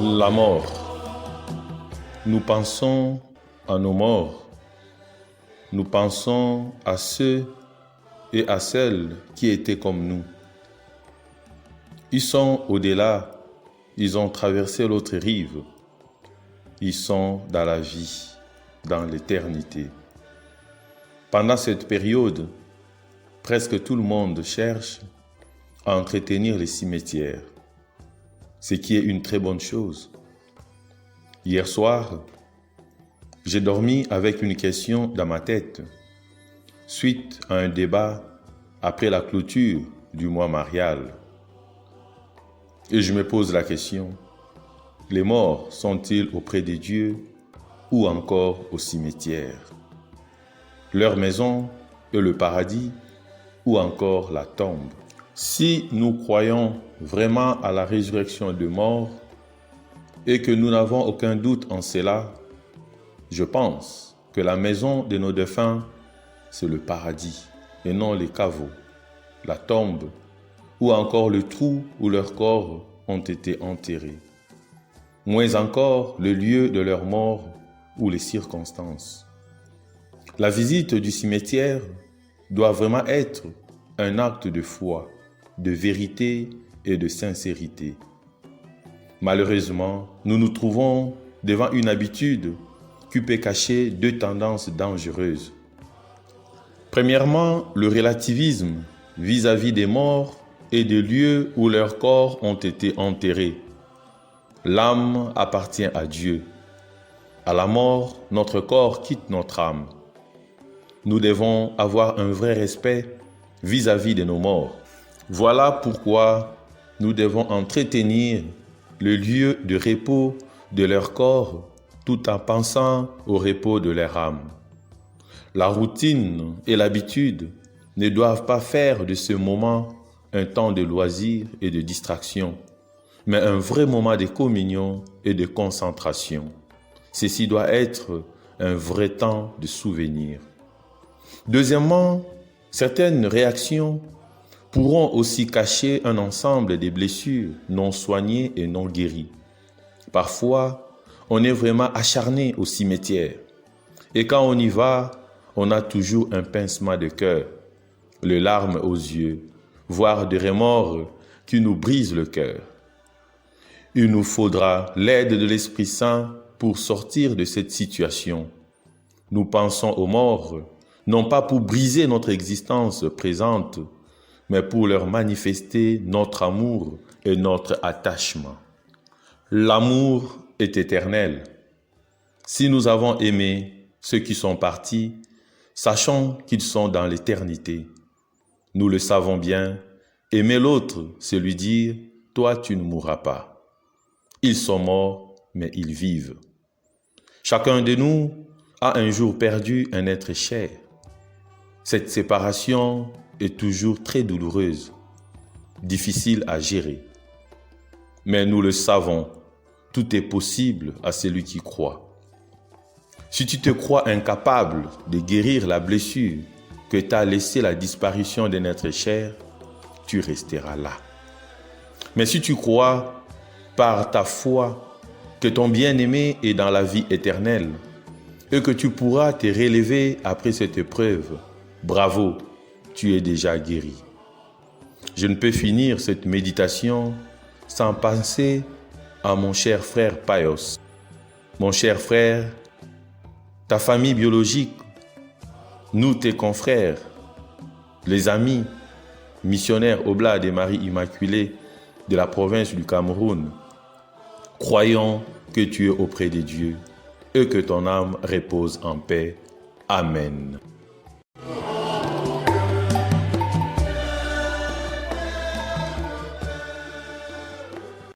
La mort. Nous pensons à nos morts. Nous pensons à ceux et à celles qui étaient comme nous. Ils sont au-delà, ils ont traversé l'autre rive. Ils sont dans la vie, dans l'éternité. Pendant cette période, presque tout le monde cherche à entretenir les cimetières, ce qui est une très bonne chose. Hier soir, j'ai dormi avec une question dans ma tête, suite à un débat après la clôture du mois marial. Et je me pose la question, les morts sont-ils auprès de Dieu ou encore au cimetière? Leur maison est le paradis ou encore la tombe? Si nous croyons vraiment à la résurrection des morts et que nous n'avons aucun doute en cela, je pense que la maison de nos défunts, c'est le paradis et non les caveaux, la tombe ou encore le trou où leurs corps ont été enterrés. Moins encore le lieu de leur mort ou les circonstances. La visite du cimetière doit vraiment être un acte de foi, de vérité et de sincérité. Malheureusement, nous nous trouvons devant une habitude qui peut cacher deux tendances dangereuses. Premièrement, le relativisme vis-à-vis des morts et des lieux où leurs corps ont été enterrés. L'âme appartient à Dieu. À la mort, notre corps quitte notre âme. Nous devons avoir un vrai respect vis-à-vis de nos morts. Voilà pourquoi nous devons entretenir le lieu de repos de leur corps tout en pensant au repos de leur âme. La routine et l'habitude ne doivent pas faire de ce moment un temps de loisir et de distraction, mais un vrai moment de communion et de concentration. Ceci doit être un vrai temps de souvenir. Deuxièmement, certaines réactions pourront aussi cacher un ensemble de blessures non soignées et non guéries. Parfois, on est vraiment acharné au cimetière. Et quand on y va, on a toujours un pincement de cœur, les larmes aux yeux, voire des remords qui nous brisent le cœur. Il nous faudra l'aide de l'Esprit Saint pour sortir de cette situation. Nous pensons aux morts, non pas pour briser notre existence présente, mais pour leur manifester notre amour et notre attachement. L'amour est éternel. Si nous avons aimé ceux qui sont partis, sachons qu'ils sont dans l'éternité. Nous le savons bien, aimer l'autre, c'est lui dire « toi tu ne mourras pas ». Ils sont morts, mais ils vivent. Chacun de nous a un jour perdu un être cher. Cette séparation est toujours très douloureuse, difficile à gérer. Mais nous le savons, tout est possible à celui qui croit. Si tu te crois incapable de guérir la blessure que t'a laissé la disparition d'un être cher, tu resteras là. Mais si tu crois par ta foi que ton bien-aimé est dans la vie éternelle et que tu pourras te relever après cette épreuve, bravo, tu es déjà guéri. Je ne peux finir cette méditation sans penser à mon cher frère Paios. Mon cher frère, ta famille biologique, nous tes confrères, les amis, missionnaires Oblats de Marie Immaculée de la province du Cameroun, croyons que tu es auprès de Dieu et que ton âme repose en paix. Amen.